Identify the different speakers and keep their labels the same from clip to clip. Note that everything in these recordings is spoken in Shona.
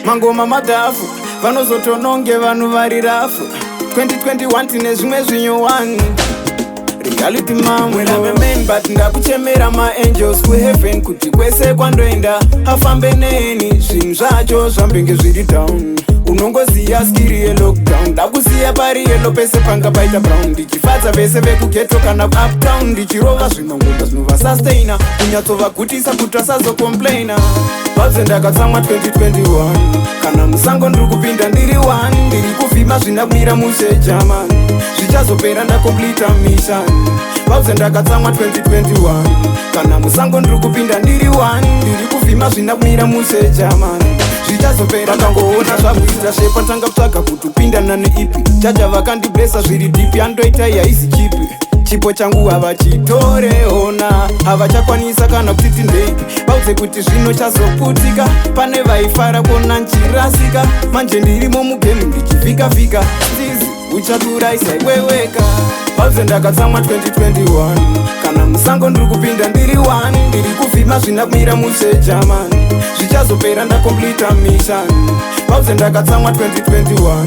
Speaker 1: Mangoma madhafu vanozotononge vanhu vari rafu 2021 tine zvimwe zvinyowani reality mamwe men but ndakuchemera maangels kuheaven kuti kwese kwandoenda afambe neni zvinhu zvacho zvambenge zviri down unongoziya skiri yelockdown ndakuziya pari yelo pese panga paita brown ndichifadza vese vekugeto kana uptown ndichirova zvimangomba zvinovasustaina kunyatsovagutisa kuti vasazokomplaina vabve ndakatsamwa 2021 kana musango ndiri kupinda ndiri 1 ndiri kuvhima zvina kumira mushe German zvichazopera ndakomplita mission vabve ndakatsamwa 2021 kana musango ndiri kupinda ndiri 1 ndiri kuvhima zvina kumira mushe German zvichazopera kangoona zvakuita shepa tanga kutsvaga kuti upindana neipi chacha vakandiblesa zviri dipi andoita yaisi chipi chipo changu havachitoreona havachakwanisa kana kuti tindeipi vaudze kuti zvino chazoputika pane vaifara kuona nchirasika manje ndirimo mugemu ndichivhika-vhika stizi uchaturaisaiweweka vaudze ndakatsamwa 2021 kana musango ndiri kupinda ndiri 1 ndiri kuvhima zvina kumira mushe German zvichazopera ndakomplita mission vaudze ndakatsamwa 2021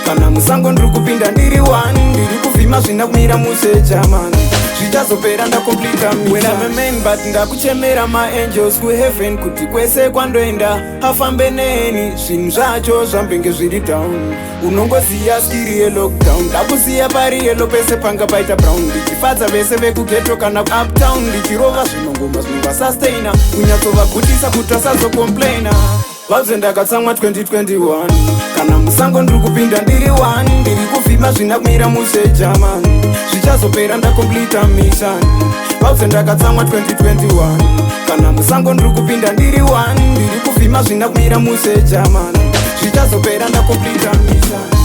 Speaker 1: kana musango ndiri kupinda ndiri 1 ndiri kuvhima zvina kumira mushe German zvichazopera ndakomplita mission but ndakuchemera maangels kuheaven kuti kwese kwandoenda afambe neni zvinhu zvacho zvambenge zviri down unongoziya skiri yelockdown ndakuziya pari yelo pese panga paita brown ndichifadza vese vekugeto kana uptown ndichirova zvinongoma zvinovasustaina kunyatsovagutisa kuti vasazokomplaina vabve ndakatsamwa 2021 kana musango ndiri kupinda ndiri 1 ndiri kuvhima zvina kumira mushe German zvichazopera ndakomplita mission vabve ndakatsamwa 2021 kana musango ndiri kupinda ndiri 1 ndiri kuvhima zvina kumira mushe German zvichazopera ndakomplita mission